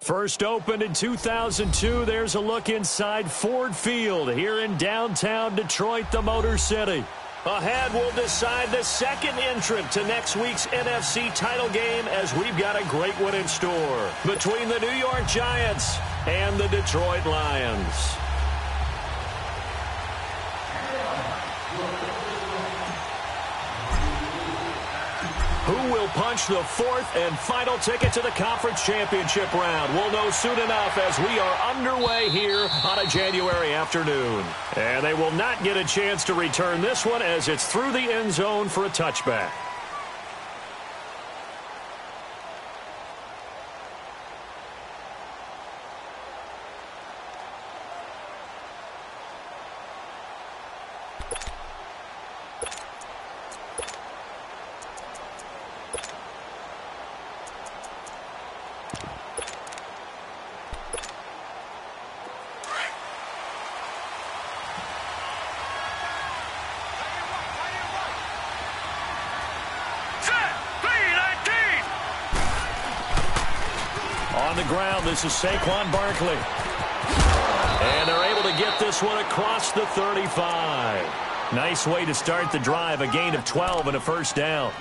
First opened in 2002, there's a look inside Ford Field here in downtown Detroit, the Motor City. Ahead, we'll decide the second entrant to next week's NFC title game as we've got a great one in store between the New York Giants and the Detroit Lions. Who will punch the fourth and final ticket to the conference championship round? We'll know soon enough as we are underway here on a January afternoon. And they will not get a chance to return this one as it's through the end zone for a touchback. On the ground, this is Saquon Barkley. And they're able to get this one across the 35. Nice way to start the drive, a gain of 12 and a first down.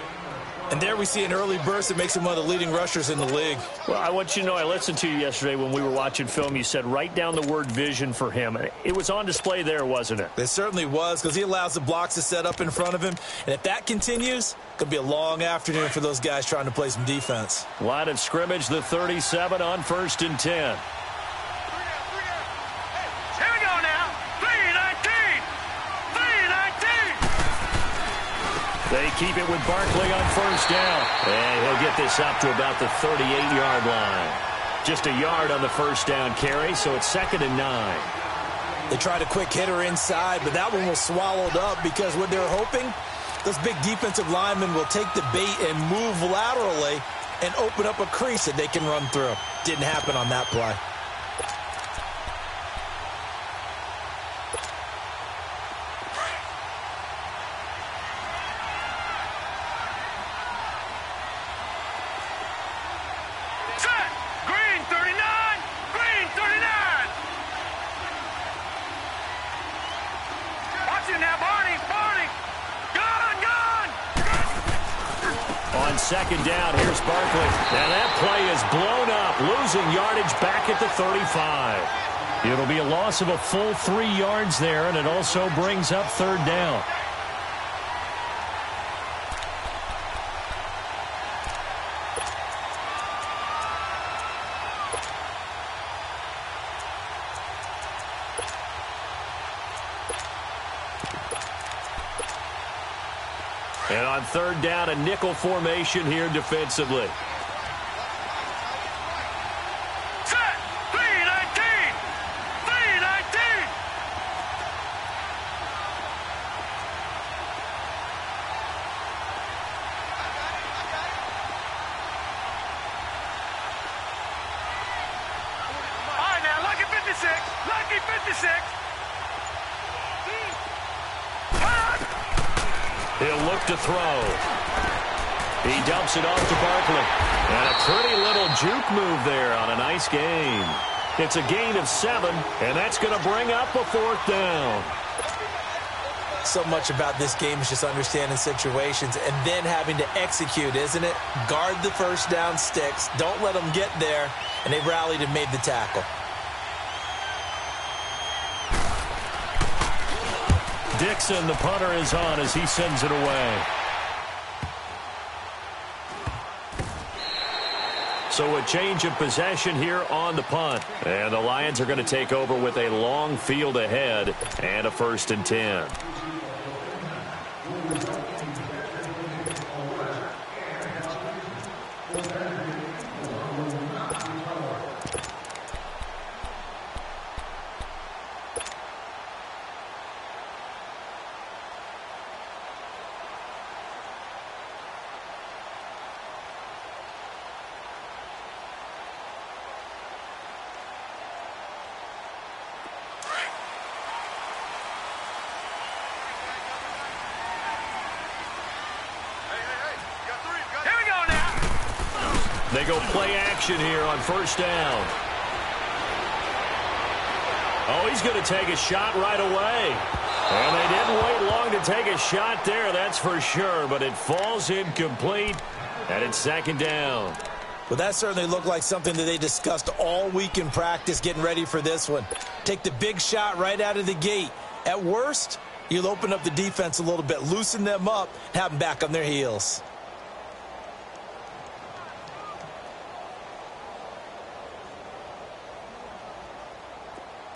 And there we see an early burst that makes him one of the leading rushers in the league. Well, I want you to know, I listened to you yesterday when we were watching film. You said write down the word vision for him. It was on display there, wasn't it? It certainly was, because he allows the blocks to set up in front of him. And if that continues, it could be a long afternoon for those guys trying to play some defense. Line of scrimmage, the 37 on 1st and 10. They keep it with Barkley on first down. And he'll get this up to about the 38-yard line. Just a yard on the first down carry, so it's 2nd and 9. They tried a quick hitter inside, but that one was swallowed up because what they're hoping, those big defensive linemen will take the bait and move laterally and open up a crease that they can run through. Didn't happen on that play. Second down, here's Barkley. And that play is blown up, losing yardage back at the 35. It'll be a loss of a full 3 yards there, and it also brings up 3rd down. And on 3rd down, a nickel formation here defensively. Set! 3-19! 3-19! All right, now, lucky 56. Lucky 56. He'll look to throw. He dumps it off to Barkley. And a pretty little juke move there on a nice gain. It's a gain of 7, and that's going to bring up a 4th down. So much about this game is just understanding situations and then having to execute, isn't it? Guard the first down sticks. Don't let them get there. And they rallied and made the tackle. Dixon, the punter, is on as he sends it away. So a change of possession here on the punt. And the Lions are going to take over with a long field ahead and a 1st and 10. They go play action here on first down. Oh, he's going to take a shot right away. And they didn't wait long to take a shot there, that's for sure. But it falls incomplete, and it's second down. Well, that certainly looked like something that they discussed all week in practice getting ready for this one. Take the big shot right out of the gate. At worst, you'll open up the defense a little bit, loosen them up, and have them back on their heels.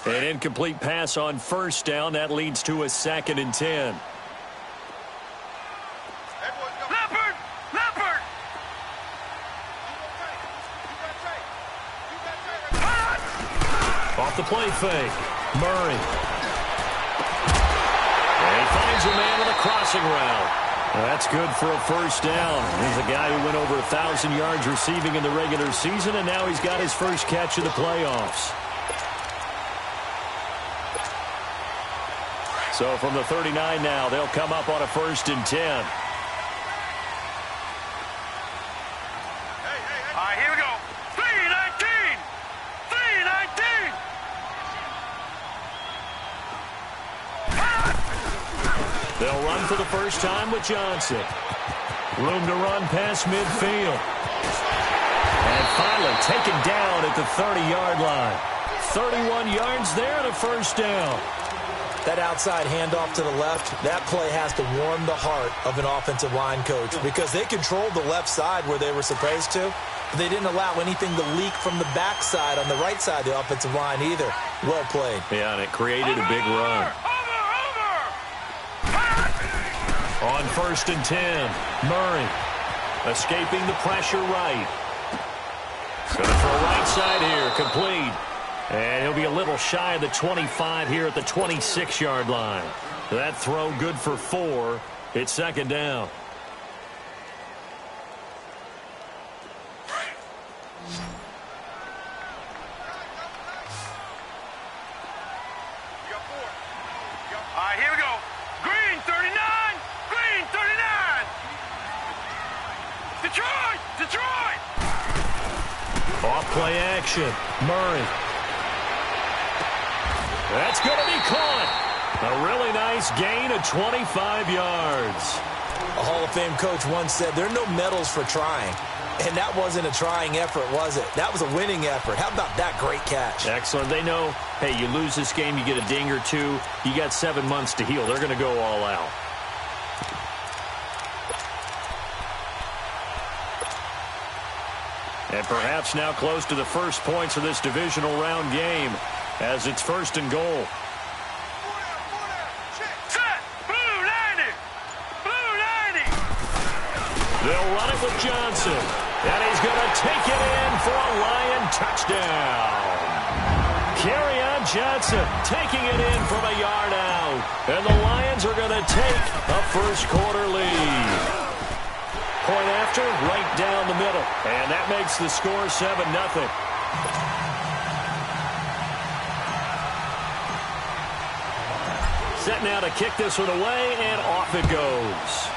An incomplete pass on first down. That leads to a 2nd and 10. Leopard! Leopard! Off the play fake. Murray. And he finds a man on a crossing route. That's good for a first down. He's a guy who went over 1,000 yards receiving in the regular season, and now he's got his first catch of the playoffs. So from the 39 now, they'll come up on a 1st and 10. All right, here we go. 3-19! 3-19! They'll run for the first time with Johnson. Room to run past midfield. And finally taken down at the 30-yard line. 31 yards there and a first down. That outside handoff to the left, that play has to warm the heart of an offensive line coach because they controlled the left side where they were supposed to, but they didn't allow anything to leak from the backside on the right side of the offensive line either. Well played. Yeah, and it created a big run. On 1st and 10, Murray escaping the pressure right. Going to throw right side here, complete. And he'll be a little shy of the 25 here at the 26-yard line. That throw good for 4. It's second down. All right, here we go. Green 39! Green 39! Detroit! Detroit! Off play action. Murray. That's going to be caught. A really nice gain of 25 yards. A Hall of Fame coach once said there are no medals for trying. And that wasn't a trying effort, was it? That was a winning effort. How about that great catch? Excellent. They know, hey, you lose this game, you get a ding or two. You got 7 months to heal. They're going to go all out. And perhaps now close to the first points of this divisional round game as it's 1st and goal. Set! Blue 90! Blue 90! They'll run it with Johnson. And he's going to take it in for a Lion touchdown. Kerryon Johnson taking it in from a yard out. And the Lions are going to take a first-quarter lead. Point after, right down the middle. And that makes the score 7-0. Set now to kick this one away, and off it goes.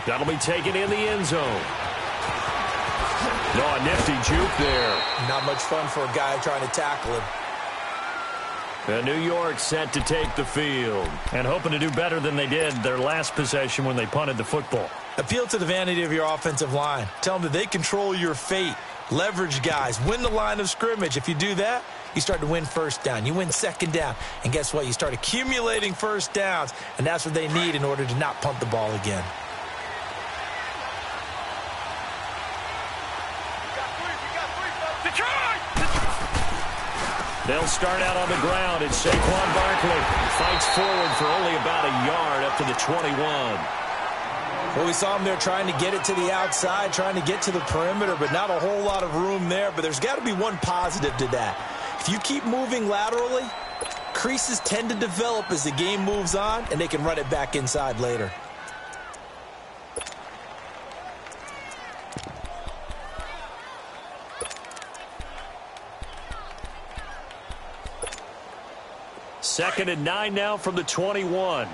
That'll be taken in the end zone. No, a nifty juke there. Not much fun for a guy trying to tackle him. And New York set to take the field and hoping to do better than they did their last possession when they punted the football. Appeal to the vanity of your offensive line. Tell them that they control your fate. Leverage guys. Win the line of scrimmage. If you do that, you start to win first down. You win second down. And guess what? You start accumulating first downs. And that's what they need in order to not punt the ball again. They'll start out on the ground, and Saquon Barkley fights forward for only about a yard up to the 21. Well, we saw him there trying to get it to the outside, trying to get to the perimeter, but not a whole lot of room there. But there's got to be one positive to that. If you keep moving laterally, creases tend to develop as the game moves on, and they can run it back inside later. Second and 9 now from the 21.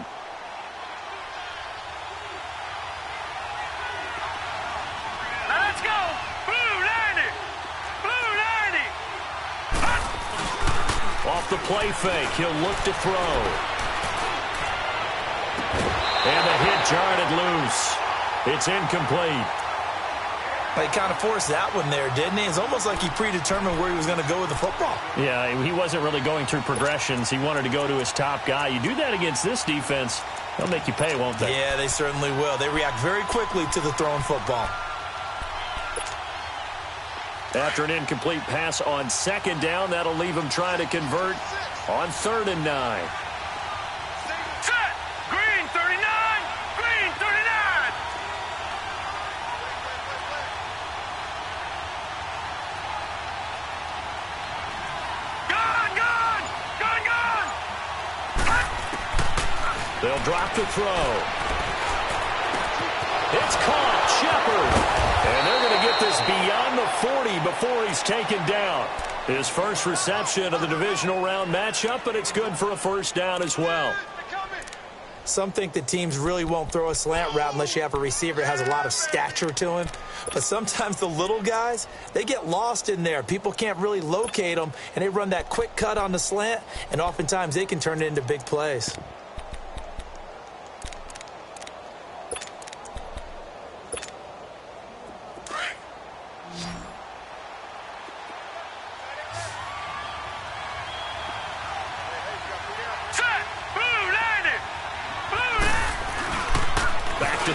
off the play fake. He'll look to throw. And the hit jarred it loose. It's incomplete. He kind of forced that one there, didn't he? It's almost like he predetermined where he was going to go with the football. Yeah, he wasn't really going through progressions. He wanted to go to his top guy. You do that against this defense, they'll make you pay, won't they? Yeah, they certainly will. They react very quickly to the thrown football. After an incomplete pass on second down, that'll leave him trying to convert on 3rd and 9. Set! Green 39! Green 39! Gun! Gun! Gun! Gun! They'll drop the throw. It's caught. Shepard. And they're going to get this beyond the 40 before he's taken down. His first reception of the divisional round matchup, but it's good for a first down as well. Some think that teams really won't throw a slant route unless you have a receiver that has a lot of stature to him. But sometimes the little guys, they get lost in there. People can't really locate them, and they run that quick cut on the slant, and oftentimes they can turn it into big plays.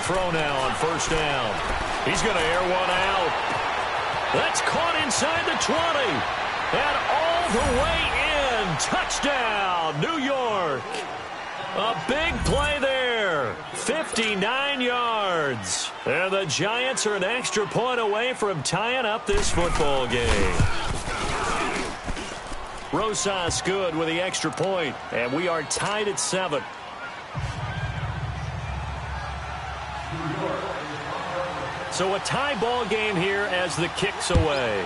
Throw now on first down. He's going to air one out. That's caught inside the 20. And all the way in. Touchdown, New York. A big play there. 59 yards. And the Giants are an extra point away from tying up this football game. Rosas good with the extra point. And we are tied at 7. So a tie ball game here as the kick's away.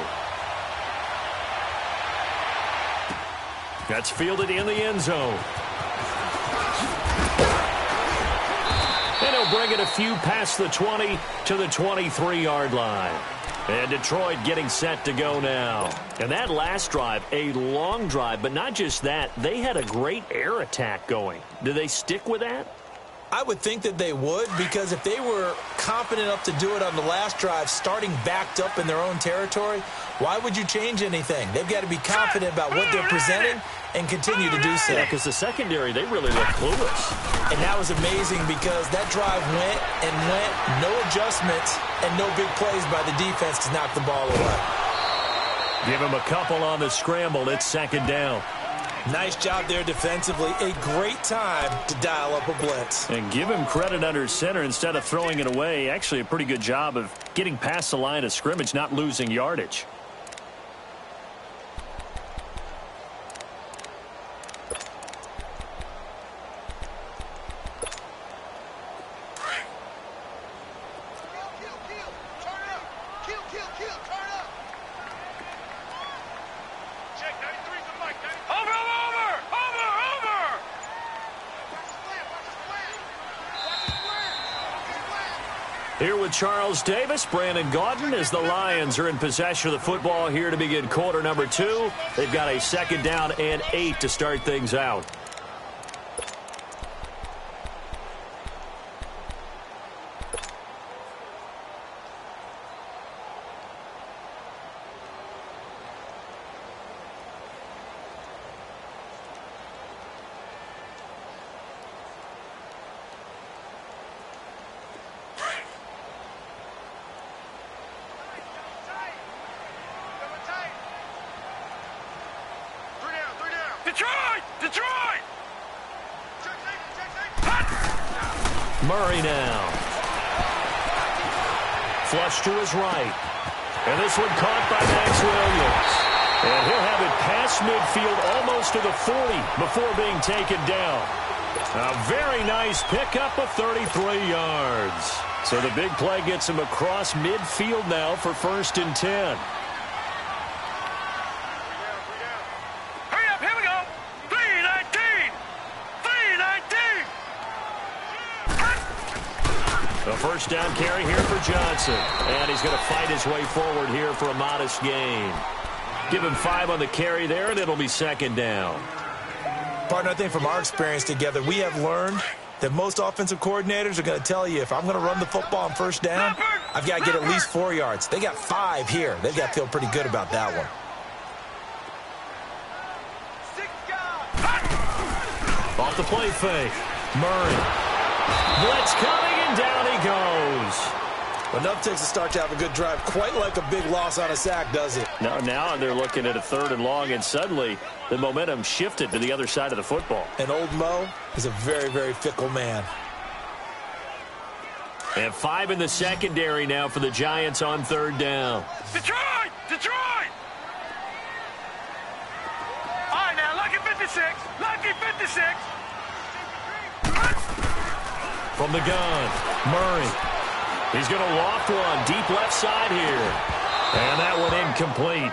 That's fielded in the end zone. And he'll bring it a few past the 20 to the 23-yard line. And Detroit getting set to go now. And that last drive, a long drive, but not just that. They had a great air attack going. Do they stick with that? I would think that they would, because if they were confident enough to do it on the last drive, starting backed up in their own territory, why would you change anything? They've got to be confident about what they're presenting and continue to do so. Yeah, because the secondary, they really look clueless. And that was amazing because that drive went and went, no adjustments and no big plays by the defense to knock the ball away. Give him a couple on the scramble. It's second down. Nice job there defensively. A great time to dial up a blitz. And give him credit under center instead of throwing it away. Actually, a pretty good job of getting past the line of scrimmage, not losing yardage. Here with Charles Davis, Brandon Gaudin, as the Lions are in possession of the football here to begin quarter number 2. They've got a second down and 8 to start things out. Detroit! Murray now. Flush to his right. And this one caught by Max Williams. And he'll have it past midfield almost to the 40 before being taken down. A very nice pickup of 33 yards. So the big play gets him across midfield now for 1st and 10. A first down carry here for Johnson. And he's going to fight his way forward here for a modest gain. Give him 5 on the carry there, and it'll be second down. Partner, I think from our experience together, we have learned that most offensive coordinators are going to tell you, if I'm going to run the football on first down, I've got to get at least 4 yards. They got 5 here. They've got to feel pretty good about that one. Off the play fake. Murray. Blitz coming, and down he goes. Enough takes to start to have a good drive. Quite like a big loss on a sack, does it? Now they're looking at a 3rd and long, and suddenly the momentum shifted to the other side of the football. And old Mo is a very, very fickle man. And 5 in the secondary now for the Giants on 3rd down. Detroit! Detroit! All right, now, lucky 56. Lucky 56. From the gun, Murray. He's going to loft one deep left side here. And that one incomplete.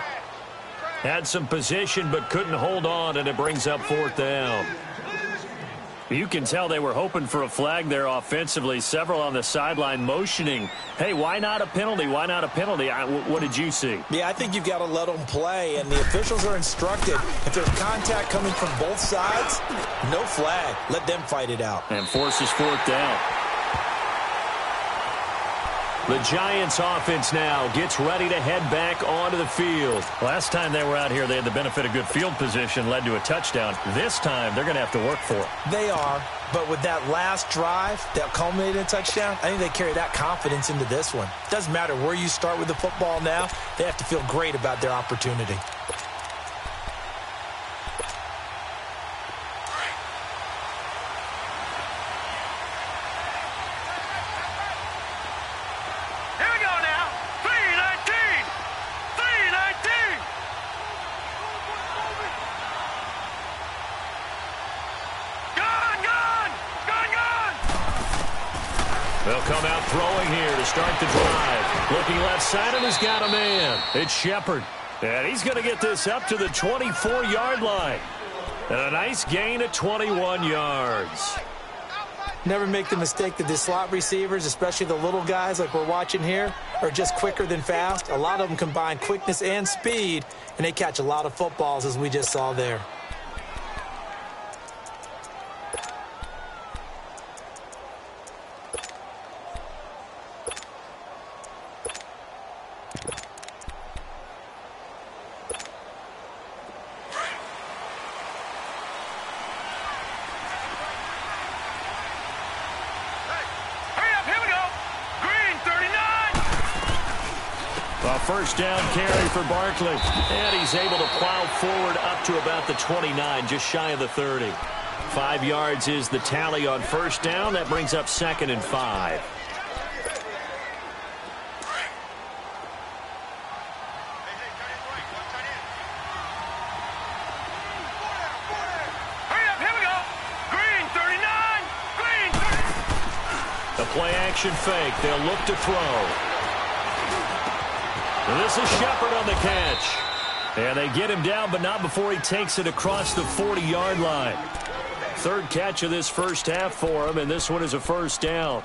Had some position but couldn't hold on, and it brings up 4th down. You can tell they were hoping for a flag there offensively. Several on the sideline motioning, hey, why not a penalty? Why not a penalty? What did you see? Yeah, I think you've got to let them play, and the officials are instructed. If there's contact coming from both sides, no flag. Let them fight it out. And forces 4th down. The Giants offense now gets ready to head back onto the field. Last time they were out here, they had the benefit of good field position, led to a touchdown. This time, they're going to have to work for it. They are, but with that last drive that culminated in a touchdown, I think they carry that confidence into this one. Doesn't matter where you start with the football now, they have to feel great about their opportunity. They'll come out throwing here to start the drive. Looking left side, and he's got a man. It's Shepard. And he's going to get this up to the 24-yard line. And a nice gain of 21 yards. Never make the mistake that the slot receivers, especially the little guys like we're watching here, are just quicker than fast. A lot of them combine quickness and speed, and they catch a lot of footballs, as we just saw there. First down carry for Barkley. And he's able to plow forward up to about the 29, just shy of the 30. 5 yards is the tally on first down. That brings up 2nd and 5. The play action fake. They'll look to throw. This is Shepard on the catch. And they get him down, but not before he takes it across the 40-yard line. 3rd catch of this first half for him, and this one is a first down.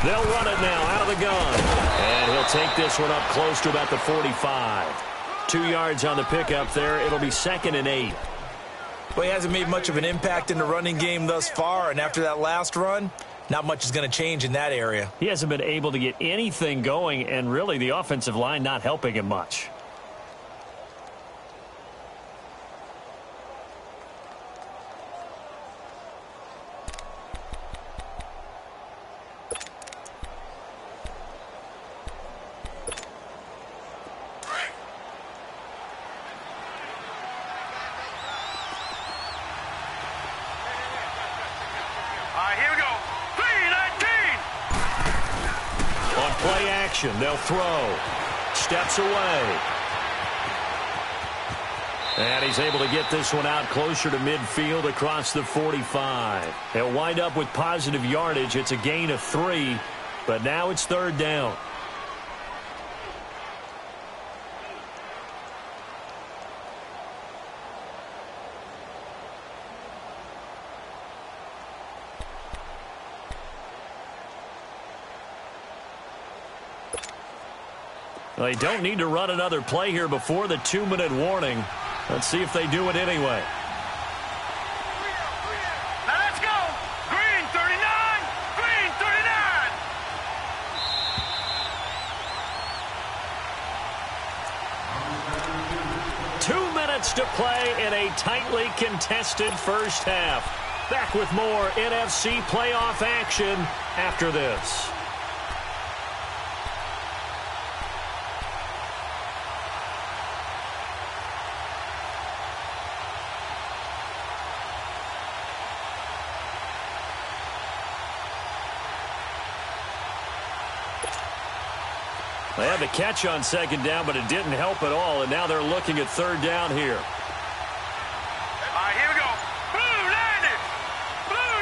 They'll run it now out of the gun. And he'll take this one up close to about the 45. 2 yards on the pickup there. It'll be 2nd and 8. Well, he hasn't made much of an impact in the running game thus far, and after that last run, not much is going to change in that area. He hasn't been able to get anything going, and really the offensive line not helping him much. action. They'll throw. Steps away. And he's able to get this one out closer to midfield across the 45. He'll wind up with positive yardage. It's a gain of 3, but now it's third down. They don't need to run another play here before the 2-minute warning. Let's see if they do it anyway. Now let's go. Green 39. Green 39. 2 minutes to play in a tightly contested first half. Back with more NFC playoff action after this. They had the catch on second down, but it didn't help at all, and now they're looking at third down here. All right, here we go. Blue 90. Blue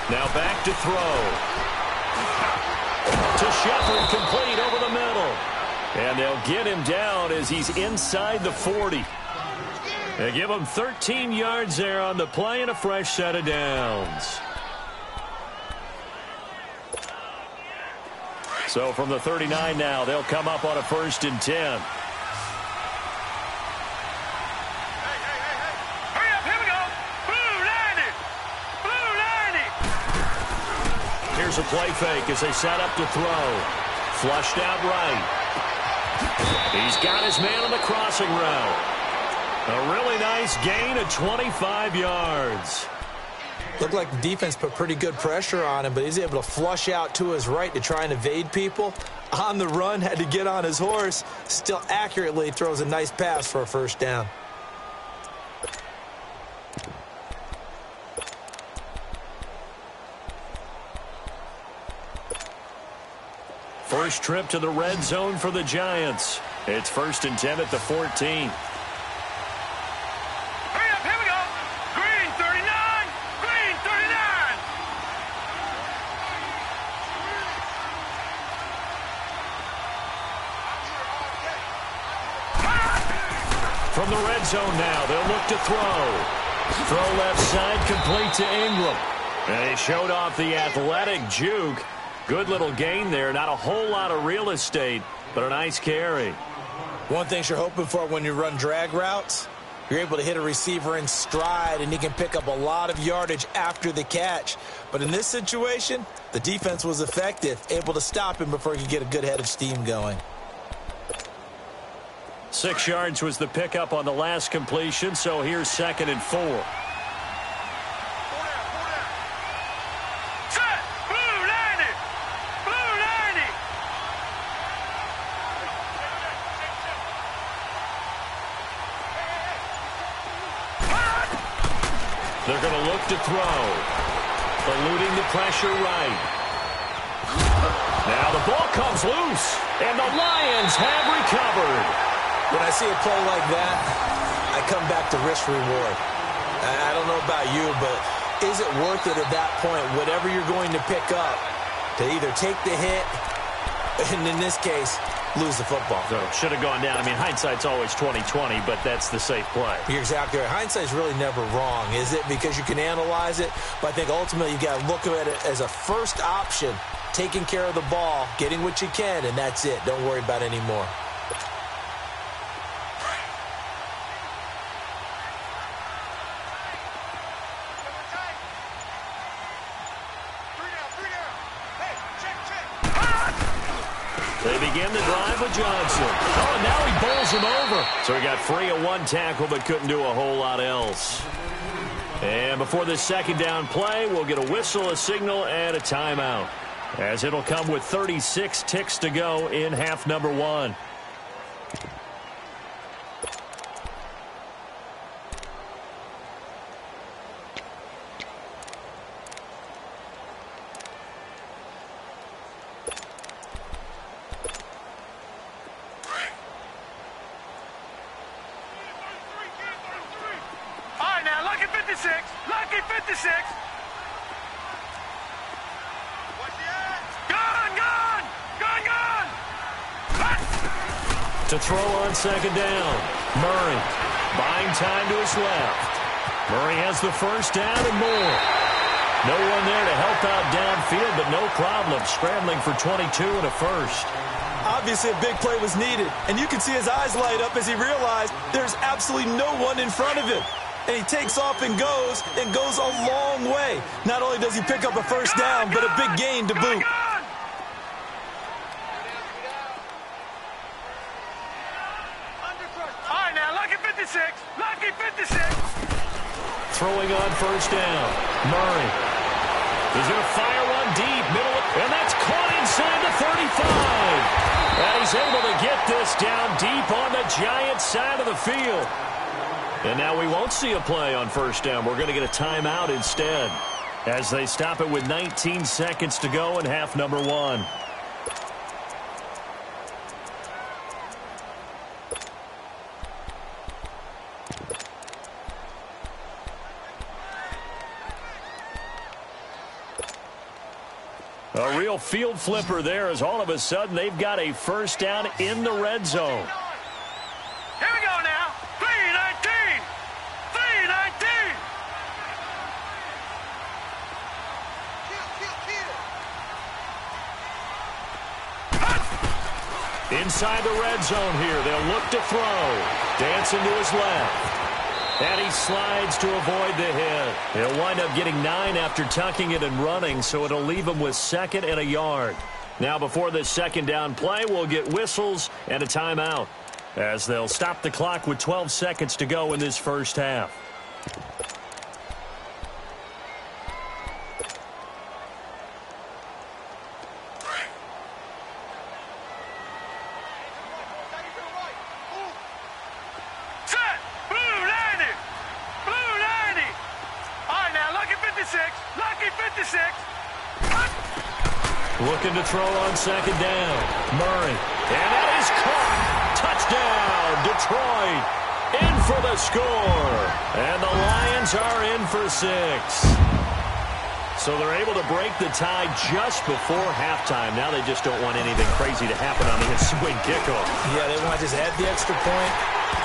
90. Now back to throw. To Shepard, complete over the middle. And they'll get him down as he's inside the 40. They give him 13 yards there on the play and a fresh set of downs. So from the 39 now, they'll come up on a 1st and 10. Hurry up, here we go. Blue 90. Blue 90. Here's a play fake as they set up to throw. Flushed out right. He's got his man on the crossing route. A really nice gain of 25 yards. Looked like the defense put pretty good pressure on him, but he's able to flush out to his right to try and evade people. On the run, had to get on his horse. Still accurately throws a nice pass for a first down. First trip to the red zone for the Giants. It's 1st and 10 at the 14. From the red zone now, they'll look to throw. Throw left side, complete to Ingram. And he showed off the athletic juke. Good little gain there. Not a whole lot of real estate, but a nice carry. One thing you're hoping for when you run drag routes, you're able to hit a receiver in stride, and he can pick up a lot of yardage after the catch. But in this situation, the defense was effective, able to stop him before he could get a good head of steam going. 6 yards was the pickup on the last completion, so here's 2nd and 4. Set! Blue 90! Blue 90! They're going to look to throw. Eluding the pressure right. Now the ball comes loose, and the Lions have recovered. When I see a play like that, I come back to risk-reward. I don't know about you, but is it worth it at that point, whatever you're going to pick up, to either take the hit, and in this case, lose the football? So should have gone down. I mean, hindsight's always 20/20, but that's the safe play. You're exactly right. Hindsight's really never wrong, is it? Because you can analyze it, but I think ultimately you got to look at it as a first option, taking care of the ball, getting what you can, and that's it. Don't worry about any more. They begin the drive with Johnson. Oh, and now he bowls him over. So he got free of one tackle but couldn't do a whole lot else. And before this second down play, we'll get a whistle, a signal, and a timeout, as it'll come with 36 ticks to go in half number 1. 56. Lucky 56. Gun, gun. Gun, gun. To throw on second down. Murray buying time to his left. Murray has the first down and more. No one there to help out downfield, but no problem scrambling for 22 and a first. Obviously, a big play was needed, and you can see his eyes light up as he realized there's absolutely no one in front of him. And he takes off and goes a long way. Not only does he pick up a first down, but a big gain to boot. All right, now, lucky 56. Lucky 56. Throwing on first down. Murray. He's going to fire one deep, middle, and that's caught inside the 35. And he's able to get this down deep on the Giants side of the field. And now we won't see a play on first down. We're going to get a timeout instead as they stop it with 19 seconds to go in half number one. A real field flipper there as all of a sudden they've got a first down in the red zone. Here we go now. 3-19. 3-19. Inside the red zone here. They'll look to throw. Dancing to his left. And he slides to avoid the hit. He'll wind up getting 9 after tucking it and running, so it'll leave him with second and a yard. Now, before this second down play, we'll get whistles and a timeout as they'll stop the clock with 12 seconds to go in this first half. Looking to throw on second down. Murray. And that is caught. Touchdown, Detroit. In for the score. And the Lions are in for 6. So they're able to break the tie just before halftime. Now they just don't want anything crazy to happen on the ensuing kickoff. Yeah, they want to just add the extra point,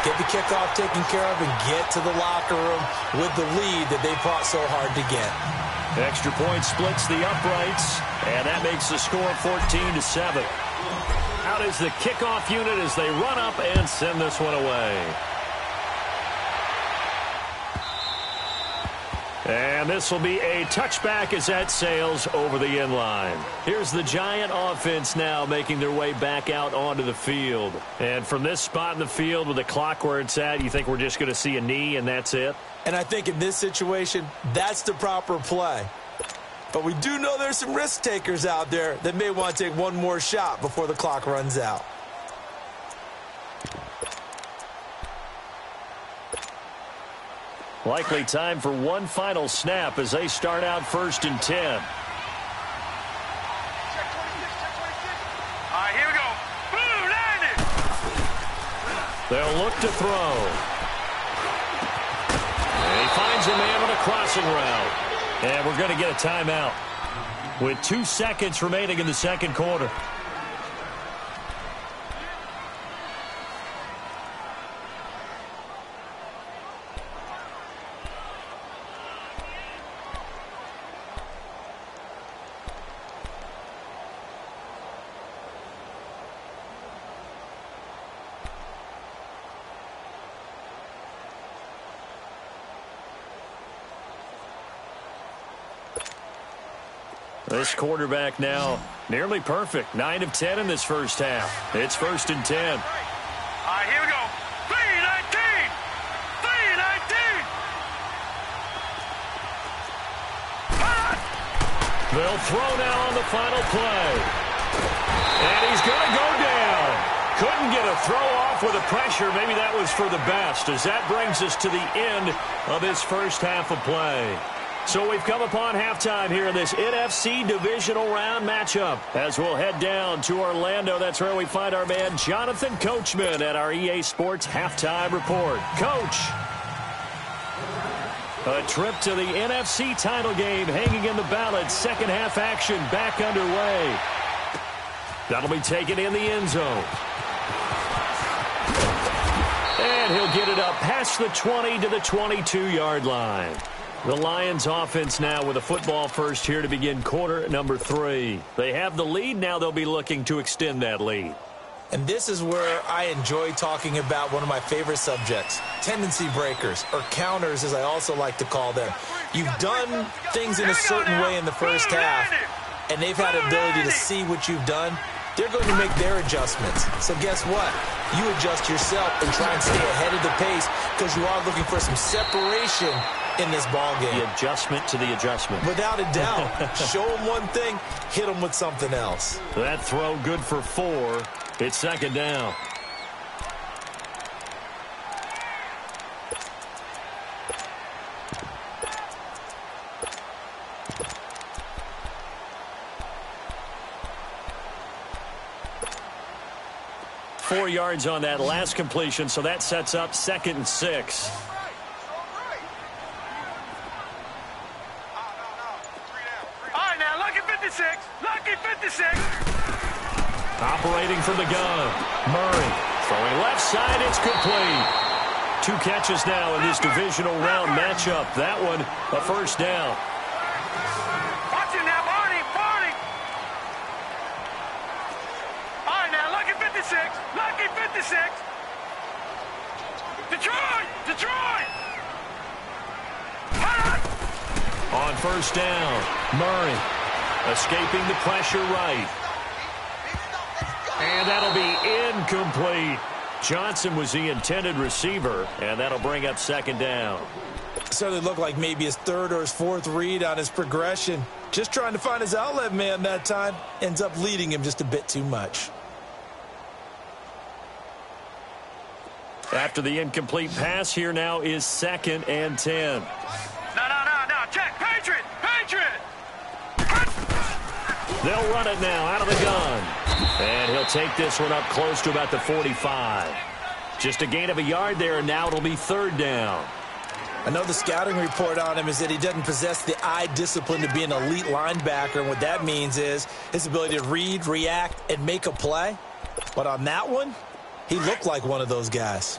get the kickoff taken care of, and get to the locker room with the lead that they fought so hard to get. Extra point splits the uprights, and that makes the score 14-7. Out is the kickoff unit as they run up and send this one away. And this will be a touchback as that sails over the end line. Here's the Giant offense now making their way back out onto the field. And from this spot in the field with the clock where it's at, you think we're just going to see a knee and that's it? And I think in this situation, that's the proper play. But we do know there's some risk takers out there that may want to take one more shot before the clock runs out. Likely time for one final snap as they start out 1st and 10. All right, here we go. Blue, landed. They'll look to throw. And he finds a man on a crossing route. And we're going to get a timeout with 2 seconds remaining in the second quarter. This quarterback now nearly perfect. 9 of 10 in this first half. It's 1st and 10. All right, here we go. 3-19. 3-19. They'll throw now on the final play. And he's going to go down. Couldn't get a throw off with the pressure. Maybe that was for the best as that brings us to the end of this first half of play. So we've come upon halftime here in this NFC divisional round matchup. As we'll head down to Orlando, that's where we find our man Jonathan Coachman at our EA Sports Halftime Report. Coach. A trip to the NFC title game hanging in the balance. Second half action back underway. That'll be taken in the end zone. And he'll get it up past the 20 to the 22-yard line. The Lions offense now with a football first here to begin quarter number 3. They have the lead. Now they'll be looking to extend that lead. And this is where I enjoy talking about one of my favorite subjects, tendency breakers, or counters as I also like to call them. You've done things in a certain way in the first half, and they've had the ability to see what you've done. They're going to make their adjustments. So guess what? You adjust yourself and try and stay ahead of the pace because you are looking for some separation in this ball game. The adjustment to the adjustment. Without a doubt. Show them one thing, hit them with something else. That throw good for 4. It's second down. Four yards on that last completion, so that sets up 2nd and 6. All right, now, lucky 56. Lucky 56. Operating from the gun. Murray throwing left side. It's complete. 2 catches now in this divisional round matchup. That one a first down. Watch it now, Barney. Barney. All right, now, lucky 56. Lucky 56. Detroit. Detroit. On first down, Murray escaping the pressure right. And that'll be incomplete. Johnson was the intended receiver, and that'll bring up 2nd down. Certainly looked like maybe his 3rd or his 4th read on his progression. Just trying to find his outlet man that time. Ends up leading him just a bit too much. After the incomplete pass, here now is 2nd and 10. No. Check. Patriot. Patriot. They'll run it now out of the gun. And he'll take this one up close to about the 45. Just a gain of a yard there, and now it'll be 3rd down. I know the scouting report on him is that he doesn't possess the eye discipline to be an elite linebacker. And what that means is his ability to read, react, and make a play. But on that one, he looked like one of those guys.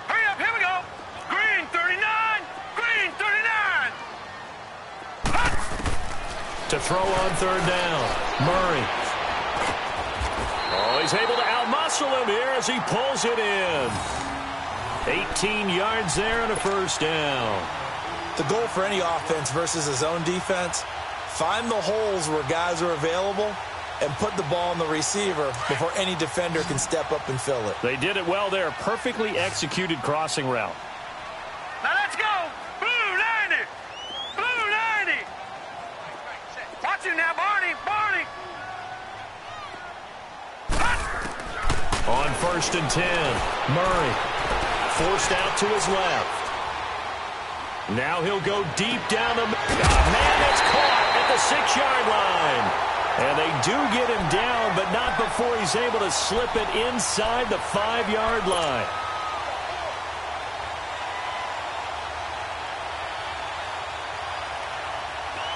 Hurry up. Here we go. Green 39. Green 39. To throw on 3rd down, Murray. Oh, he's able to outmuscle him here as he pulls it in. 18 yards there and a first down. The goal for any offense versus his own defense, find the holes where guys are available and put the ball on the receiver before any defender can step up and fill it. They did it well there. Perfectly executed crossing route. Now let's go. Blue 90. Blue 90. Watch it now, Barney. Barney. On 1st and 10, Murray forced out to his left. Now he'll go deep down the... man, it's caught at the 6-yard line. And they do get him down, but not before he's able to slip it inside the 5-yard line.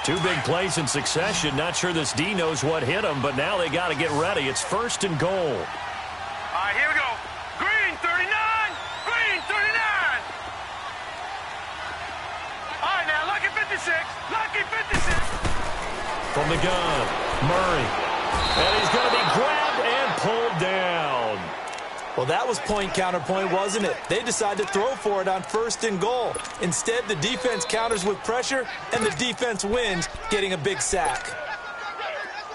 Two big plays in succession. Not sure this D knows what hit him, but now they got to get ready. It's 1st and goal. All right, here we go. Green 39. Green 39. All right, now, lucky 56. Lucky 56. From the gun, Murray. And he's going to be grabbed and pulled down. Well, that was point counterpoint, wasn't it? They decided to throw for it on 1st and goal. Instead, the defense counters with pressure, and the defense wins, getting a big sack.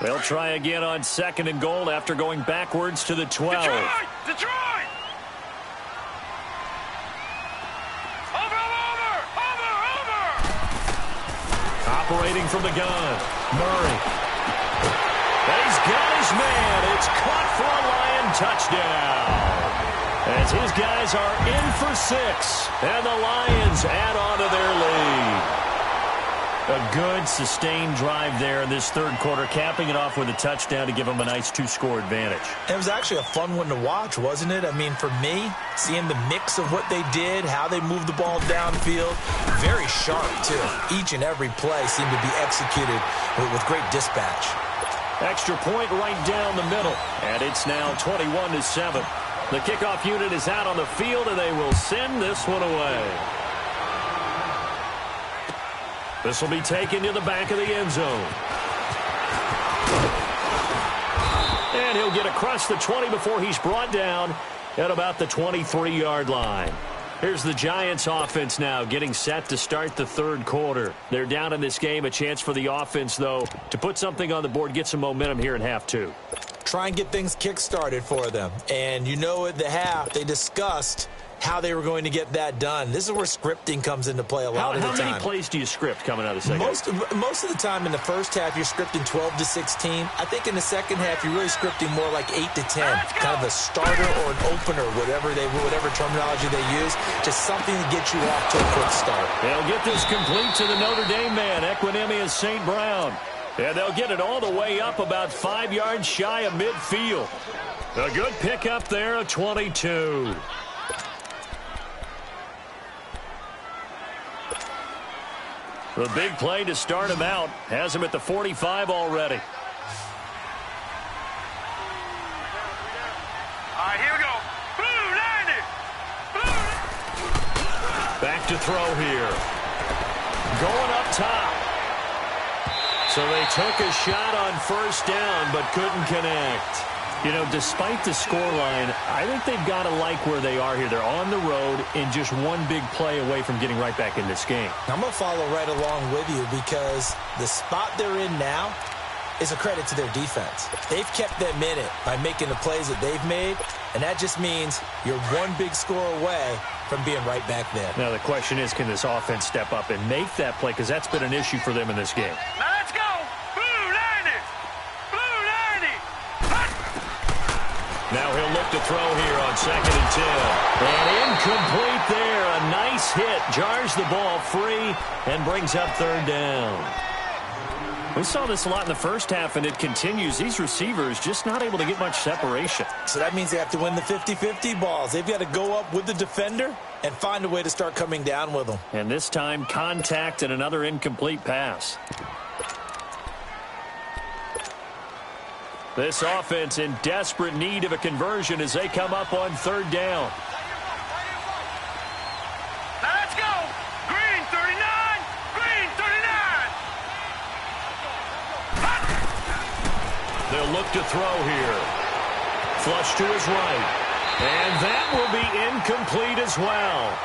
They'll try again on 2nd and goal after going backwards to the 12. Detroit! Detroit! Over! Operating from the gun, Murray. And he's got his man. It's caught for a Lion touchdown. As his guys are in for 6, and the Lions add on to their lead. A good, sustained drive there in this third quarter, capping it off with a touchdown to give them a nice 2-score advantage. It was actually a fun one to watch, wasn't it? I mean, for me, seeing the mix of what they did, how they moved the ball downfield, very sharp, too. Each and every play seemed to be executed with great dispatch. Extra point right down the middle, and it's now 21-7. The kickoff unit is out on the field, and they will send this one away. This will be taken to the back of the end zone. And he'll get across the 20 before he's brought down at about the 23-yard line. Here's the Giants offense now getting set to start the third quarter. They're down in this game. A chance for the offense, though, to put something on the board, get some momentum here in half two. Try and get things kick-started for them. And you know at the half, they discussed how they were going to get that done. This is where scripting comes into play a lot of the time. How many plays do you script coming out of the second half? Most of the time in the first half, you're scripting 12 to 16. I think in the second half, you're really scripting more like 8 to 10. Kind of a starter or an opener, whatever terminology they use. Just something to get you off to a quick start. They'll get this complete to the Notre Dame man, Equinemius St. Brown. And they'll get it all the way up about 5 yards shy of midfield. A good pickup there, a 22. The big play to start him out. Has him at the 45 already. All right, here we go. Blue 90. Blue. Back to throw here. Going up top. So they took a shot on first down, but couldn't connect. You know, despite the scoreline, I think they've got to like where they are here. They're on the road and just one big play away from getting right back in this game. I'm going to follow right along with you because the spot they're in now is a credit to their defense. They've kept them in it by making the plays that they've made, and that just means you're one big score away from being right back there. Now the question is, can this offense step up and make that play? Because that's been an issue for them in this game. Now let's go. Blue 90. Blue 90. Now he'll look to throw here on 2nd and 10. And incomplete there. A nice hit. Jars the ball free and brings up third down. We saw this a lot in the first half, and it continues. These receivers just not able to get much separation. So that means they have to win the 50-50 balls. They've got to go up with the defender and find a way to start coming down with them. And this time, contact and another incomplete pass. This offense in desperate need of a conversion as they come up on third down. Now let's go. Green 39. Green 39. They'll look to throw here. Flush to his right. And that will be incomplete as well.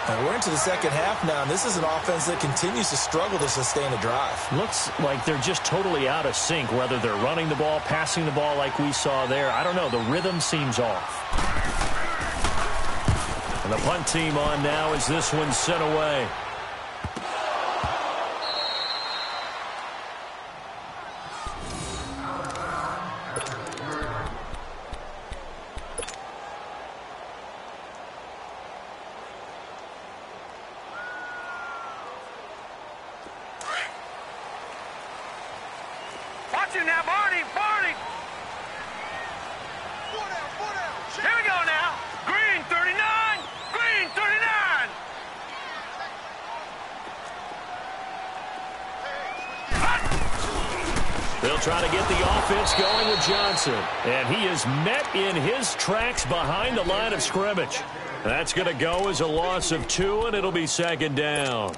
And we're into the second half now, and this is an offense that continues to struggle to sustain a drive. Looks like they're just totally out of sync, whether they're running the ball, passing the ball like we saw there. I don't know. The rhythm seems off. And the punt team on now as this one's sent away. Watch it now, Barney. Barney. Here we go now. Green 39. Green 39. They'll try to get the offense going with Johnson. And he is met in his tracks behind the line of scrimmage. That's going to go as a loss of 2, and it'll be second down.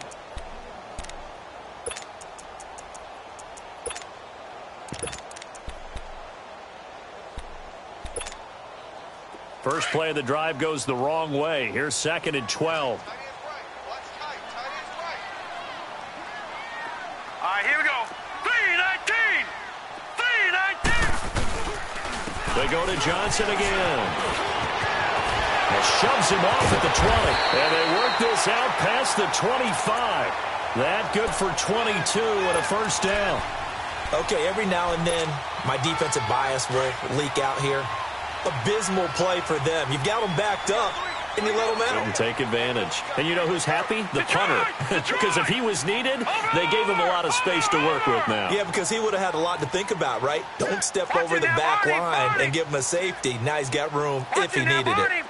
First play of the drive goes the wrong way. Here's 2nd and 12. All right, here we go. 3-19. 3-19. They go to Johnson again. And shoves him off at the 20. And they work this out past the 25. That good for 22 and a first down. Okay, every now and then, my defensive bias will leak out here. Abysmal play for them. You've got them backed up. and you let him out. Couldn't take advantage. And you know who's happy? The punter. Because if he was needed, they gave him a lot of space to work with now. Yeah, because he would have had a lot to think about, right? Don't step over the back line and give him a safety. Now he's got room if he needed it.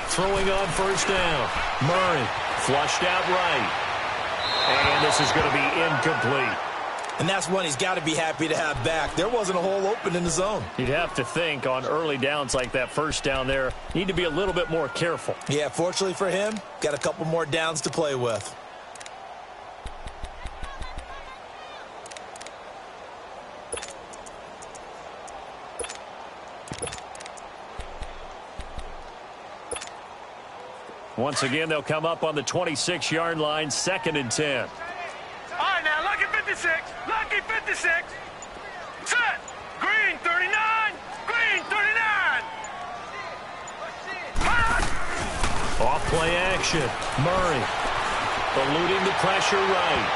Throwing on first down. Murray flushed out right. And this is going to be incomplete. And that's one he's got to be happy to have back. There wasn't a hole open in the zone. You'd have to think on early downs like that first down there, need to be a little bit more careful. Yeah, fortunately for him, got a couple more downs to play with. Once again, they'll come up on the 26-yard line, 2nd and 10. All right, now, lucky 56. Lucky 56. Set. Green 39. Green 39. Off play action. Murray eluding the pressure right.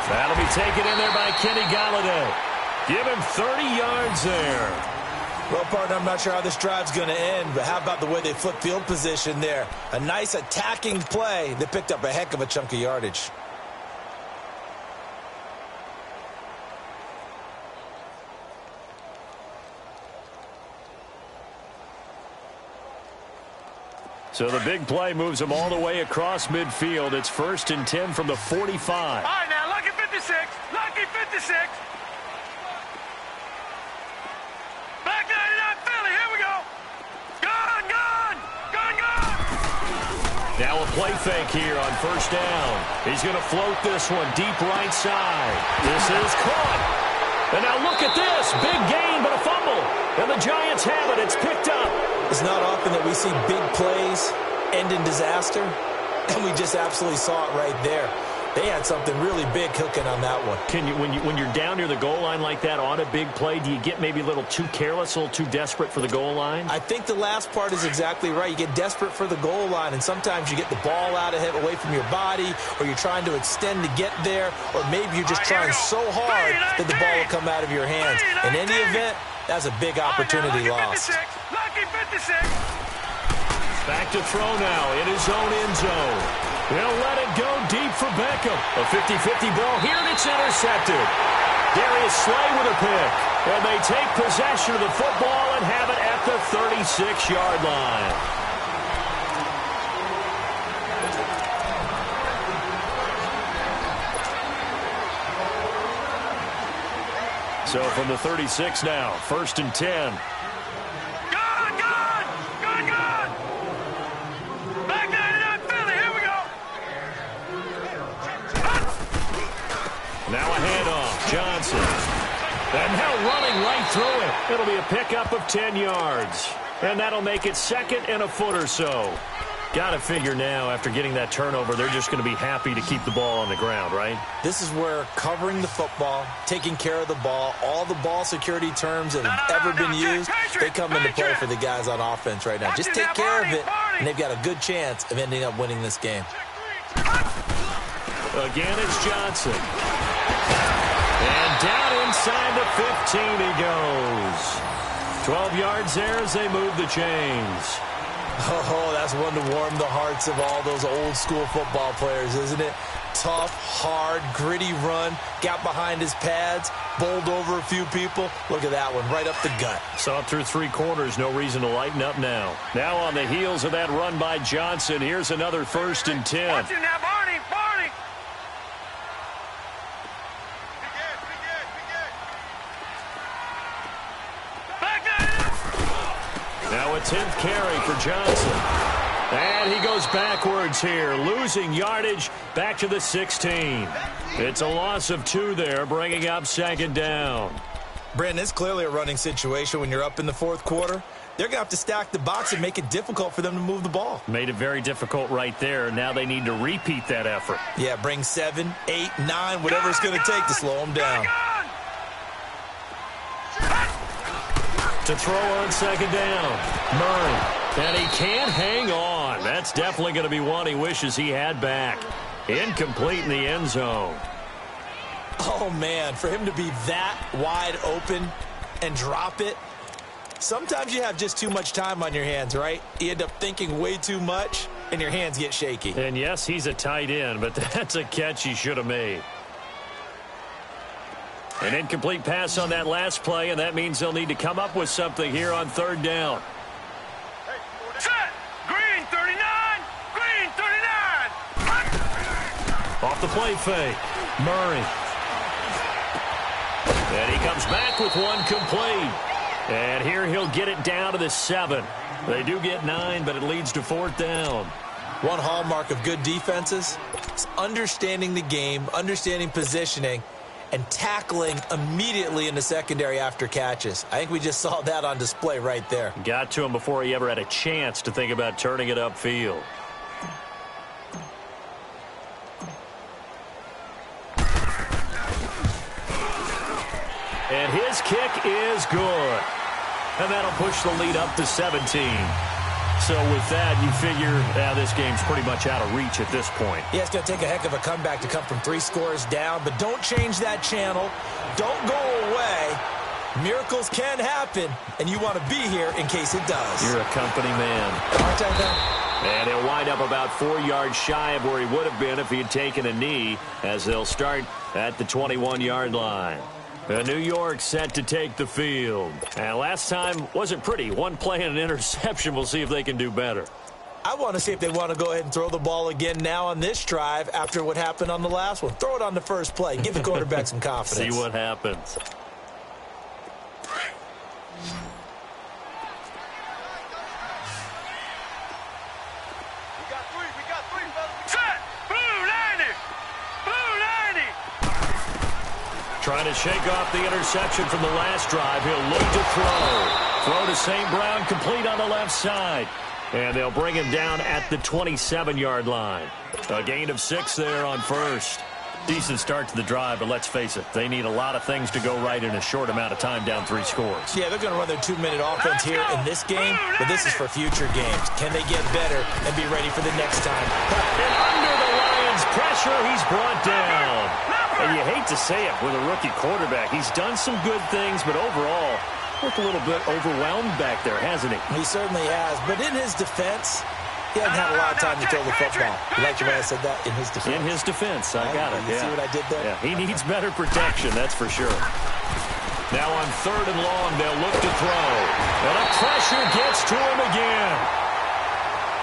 That'll be taken in there by Kenny Golladay. Give him 30 yards there. Well, partner, I'm not sure how this drive's going to end, but how about the way they flip field position there? A nice attacking play that picked up a heck of a chunk of yardage. So the big play moves them all the way across midfield. It's 1st and 10 from the 45. All right, now, lucky 56. Lucky 56. Back 99 Philly. Here we go. Gone, gone. Gone, gone. Now a play fake here on first down. He's going to float this one deep right side. This is caught. And now look at this. Big gain, but a fumble. And the Giants have it. It's picked up. It's not often that we see big plays end in disaster, and we just absolutely saw it right there. They had something really big cooking on that one. Can you, when you're down near the goal line like that on a big play, do you get maybe a little too careless, a little too desperate for the goal line? I think the last part is exactly right. You get desperate for the goal line, and sometimes you get the ball out of it, away from your body, or you're trying to extend to get there, or maybe you're just trying so hard that the ball will come out of your hands. In any event, that's a big opportunity lost. Lucky 56. Back to throw now in his own end zone. He'll let it go deep for Beckham. A 50-50 ball here, and it's intercepted. Darius Slay with a pick. And they take possession of the football and have it at the 36-yard line. So from the 36 now, 1st and 10. Now a handoff. Johnson. And now running right through it. It'll be a pickup of 10 yards. And that'll make it 2nd and a foot or so. Got to figure now, after getting that turnover, they're just going to be happy to keep the ball on the ground, right? This is where covering the football, taking care of the ball, all the ball security terms that have ever been used, they come into play for the guys on offense right now. Just take care of it, and they've got a good chance of ending up winning this game. Again, it's Johnson. And down inside the 15 he goes. 12 yards there as they move the chains. Oh, that's one to warm the hearts of all those old school football players, isn't it? Tough, hard, gritty run, got behind his pads, bowled over a few people. Look at that one, right up the gut. Saw it through 3 quarters, no reason to lighten up now. Now on the heels of that run by Johnson, here's another 1st and 10. Watch it now, Barney, Barney. Now a 10th carry for Johnson. And he goes backwards here, losing yardage back to the 16. It's a loss of 2 there, bringing up 2nd down. Brandon, it's clearly a running situation when you're up in the 4th quarter. They're going to have to stack the box and make it difficult for them to move the ball. Made it very difficult right there. Now they need to repeat that effort. Yeah, bring 7, 8, 9, whatever it's going to take to slow them down. To throw on 2nd down. Murray. And he can't hang on. That's definitely going to be one he wishes he had back. Incomplete in the end zone. Oh, man, for him to be that wide open and drop it, Sometimes you have just too much time on your hands, right? You end up thinking way too much, and your hands get shaky. And yes, he's a tight end, but that's a catch he should have made. An incomplete pass on that last play, and that means they'll need to come up with something here on third down. Set! Green 39! Green 39! Off the play fake. Murray. And he comes back with one complete. And here he'll get it down to the 7. They do get 9, but it leads to fourth down. One hallmark of good defenses is understanding the game, understanding positioning, and tackling immediately in the secondary after catches. I think we just saw that on display right there. Got to him before he ever had a chance to think about turning it upfield. And his kick is good. And that'll push the lead up to 17. So with that, you figure this game's pretty much out of reach at this point. Yeah, it's going to take a heck of a comeback to come from 3 scores down, but don't change that channel. Don't go away. Miracles can happen, and you want to be here in case it does. You're a company man. Aren't I, though? And he'll wind up about 4 yards shy of where he would have been if he had taken a knee, as they'll start at the 21-yard line. New York set to take the field. And last time wasn't pretty. One play and an interception. We'll see if they can do better. I want to see if they want to go ahead and throw the ball again now on this drive after what happened on the last one. Throw it on the first play. Give the quarterback some confidence. See what happens. Trying to shake off the interception from the last drive. He'll look to throw. Throw to St. Brown, complete on the left side. And they'll bring him down at the 27-yard line. A gain of 6 there on first. Decent start to the drive, but let's face it, they need a lot of things to go right in a short amount of time, down 3 scores. Yeah, they're going to run their 2-minute offense here in this game, but this is for future games. Can they get better and be ready for the next time? And under the Lions' pressure, he's brought down. And you hate to say it with a rookie quarterback. He's done some good things, but overall, looked a little bit overwhelmed back there, hasn't he? He certainly has, but in his defense, he hasn't had a lot of time to throw the football. You like the way I said that? In his defense. In his defense, I got it. You see what I did there? Yeah, he needs better protection, that's for sure. Now on 3rd and long, they'll look to throw. And the pressure gets to him again.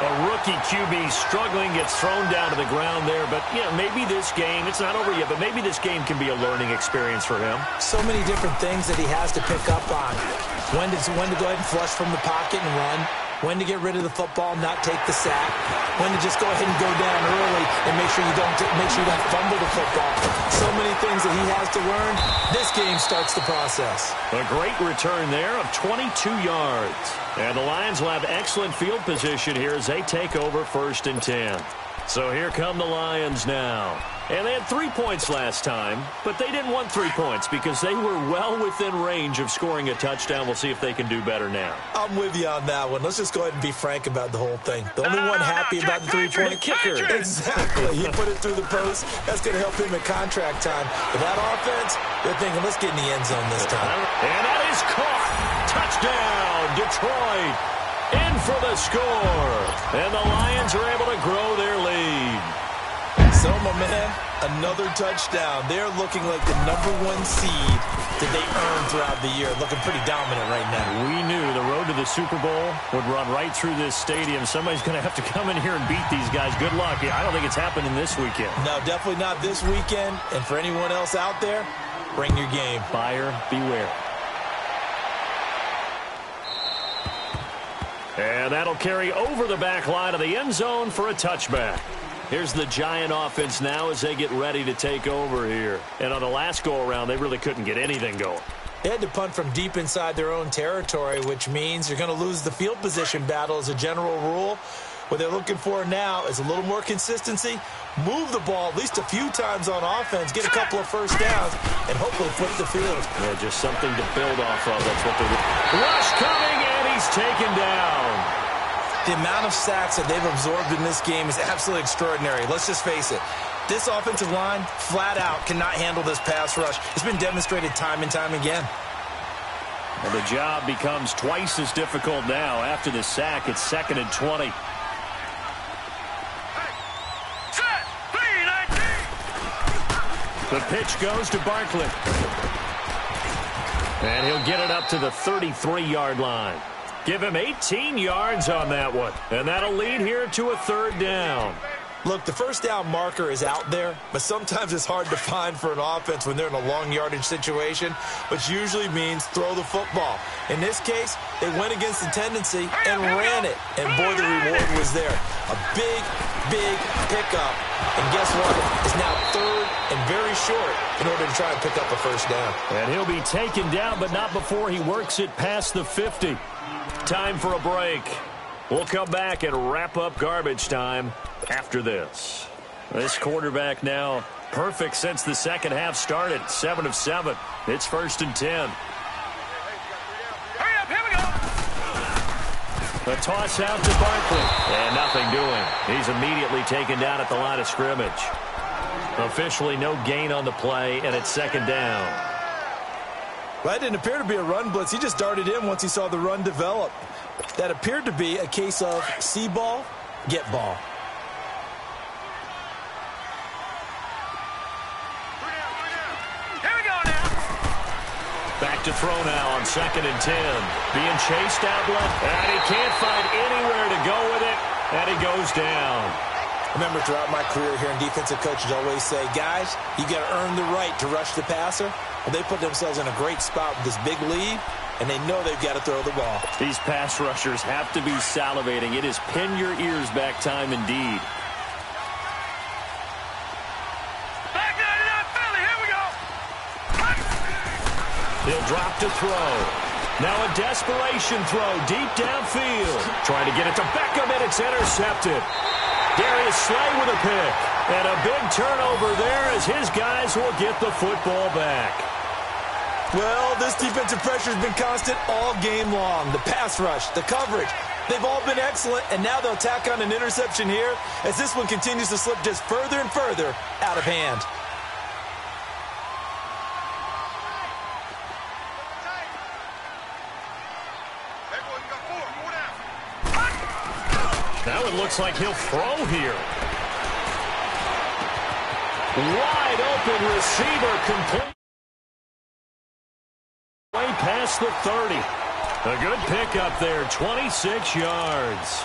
A rookie QB struggling, gets thrown down to the ground there. But, yeah, maybe this game, it's not over yet, but maybe this game can be a learning experience for him. So many different things that he has to pick up on. When to go ahead and flush from the pocket and run. When to get rid of the football, not take the sack. When to just go ahead and go down early and make sure you don't fumble the football. So many things that he has to learn. This game starts the process. A great return there of 22 yards. And the Lions will have excellent field position here as they take over 1st and 10. So here come the Lions now. And they had 3 points last time, but they didn't want 3 points because they were well within range of scoring a touchdown. We'll see if they can do better now. I'm with you on that one. Let's just go ahead and be frank about the whole thing. The only one happy about the 3-point kicker. Exactly. He put it through the post. That's going to help him at contract time. But that offense, they're thinking, let's get in the end zone this time. And that is caught. Touchdown, Detroit. In for the score. And the Lions are able to grow their lead. So, my man, another touchdown. They're looking like the #1 seed that they earned throughout the year. Looking pretty dominant right now. We knew the road to the Super Bowl would run right through this stadium. Somebody's going to have to come in here and beat these guys. Good luck. I don't think it's happening this weekend. No, definitely not this weekend. And for anyone else out there, bring your game. Buyer beware. And that'll carry over the back line of the end zone for a touchback. Here's the Giant offense now as they get ready to take over here. And on the last go-around, they really couldn't get anything going. They had to punt from deep inside their own territory, which means you're going to lose the field position battle as a general rule. What they're looking for now is a little more consistency, move the ball at least a few times on offense, get a couple of first downs, and hopefully flip the field. Yeah, just something to build off of. That's what they're doing. Rush coming, and he's taken down. The amount of sacks that they've absorbed in this game is absolutely extraordinary. Let's just face it. This offensive line, flat out, cannot handle this pass rush. It's been demonstrated time and time again. And the job becomes twice as difficult now. After the sack, it's 2nd and 20. The pitch goes to Barkley. And he'll get it up to the 33-yard line. Give him 18 yards on that one. And that'll lead here to a 3rd down. Look, the first down marker is out there, but sometimes it's hard to find for an offense when they're in a long yardage situation, which usually means throw the football. In this case, they went against the tendency and ran it, and boy, the reward was there. A big, big pickup, and guess what? It's now 3rd and very short in order to try and pick up a first down. And he'll be taken down, but not before he works it past the 50. Time for a break. We'll come back and wrap up garbage time after this. This quarterback now perfect since the second half started. 7 of 7. It's 1st and 10. Hurry up, here we go. A toss out to Barkley. And nothing doing. He's immediately taken down at the line of scrimmage. Officially no gain on the play, and it's 2nd down. Well, that didn't appear to be a run blitz. He just darted in once he saw the run develop. That appeared to be a case of see ball, get ball. Here we go now. Back to throw now on 2nd and 10. Being chased out left, and he can't find anywhere to go with it, and he goes down. Remember, throughout my career here, defensive coaches always say, guys, you got to earn the right to rush the passer. Well, they put themselves in a great spot with this big lead, and they know they've got to throw the ball. These pass rushers have to be salivating. It is pin your ears back time indeed. Back 99 Philly, here we go. He'll drop to throw. Now a desperation throw deep downfield. Trying to get it to Beckham, and it's intercepted. Darius Slay with a pick. And a big turnover there as his guys will get the football back. Well, this defensive pressure has been constant all game long. The pass rush, the coverage, they've all been excellent, and now they'll tack on an interception here as this one continues to slip just further and further out of hand. Now it looks like he'll throw here. Wide open receiver, complete. Way past the 30. A good pickup there, 26 yards.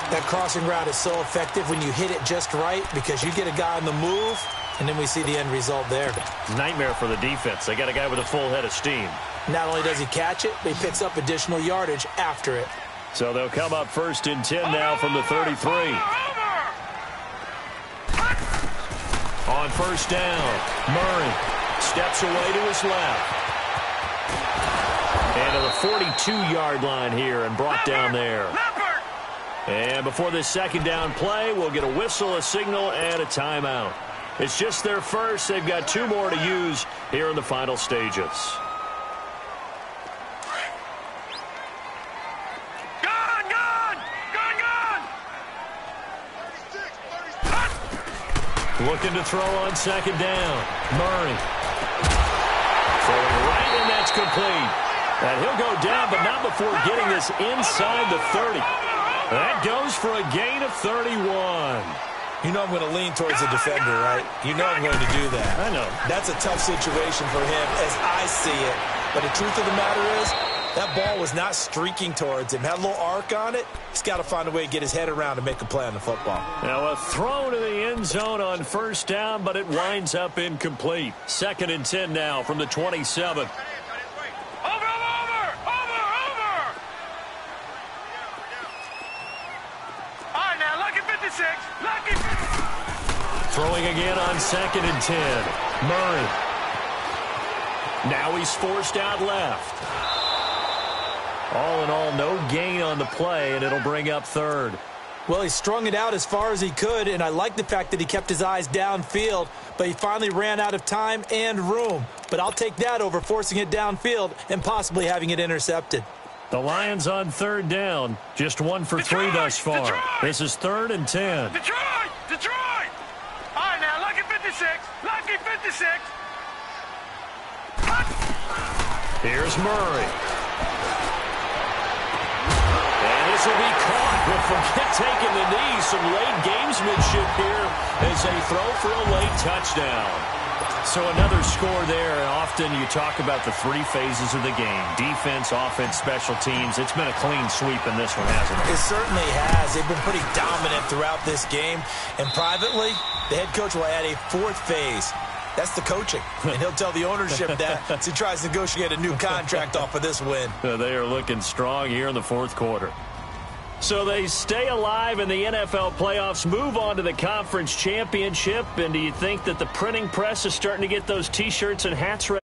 That crossing route is so effective when you hit it just right because you get a guy on the move, and then we see the end result there. Nightmare for the defense. They got a guy with a full head of steam. Not only does he catch it, but he picks up additional yardage after it. So they'll come up 1st and 10 now from the 33. On 1st down, Murray steps away to his left. And to the 42-yard line here and brought down there. And before this 2nd down play, we'll get a whistle, a signal, and a timeout. It's just their first. They've got 2 more to use here in the final stages. Looking to throw on 2nd down. Murray. Throwing right, and that's complete. And he'll go down, but not before getting this inside the 30. That goes for a gain of 31. You know I'm going to lean towards the defender, right? You know I'm going to do that. I know. That's a tough situation for him as I see it. But the truth of the matter is, that ball was not streaking towards him. Had a little arc on it. He's got to find a way to get his head around and make a play on the football. Now a throw to the end zone on 1st down, but it winds up incomplete. 2nd and 10 now from the 27. Over! All right, now, lucky 56. Lucky 56. Throwing again on 2nd and 10. Murray. Now he's forced out left. All in all, no gain on the play, and it'll bring up 3rd. Well, he strung it out as far as he could, and I like the fact that he kept his eyes downfield, but he finally ran out of time and room. But I'll take that over forcing it downfield and possibly having it intercepted. The Lions on 3rd down, just 1 for 3 thus far. Detroit! This is 3rd and 10. Detroit! All right, now, lucky 56. Lucky 56. Here's Murray. And this will be caught, but forget taking the knee. Some late gamesmanship here as they throw for a late touchdown. So another score there, and often you talk about the three phases of the game. Defense, offense, special teams. It's been a clean sweep in this one, hasn't it? It certainly has. They've been pretty dominant throughout this game. And privately, the head coach will add a fourth phase. That's the coaching. And he'll tell the ownership that as he tries to negotiate a new contract off of this win. They are looking strong here in the fourth quarter. So they stay alive in the NFL playoffs, move on to the conference championship. And do you think that the printing press is starting to get those T-shirts and hats ready?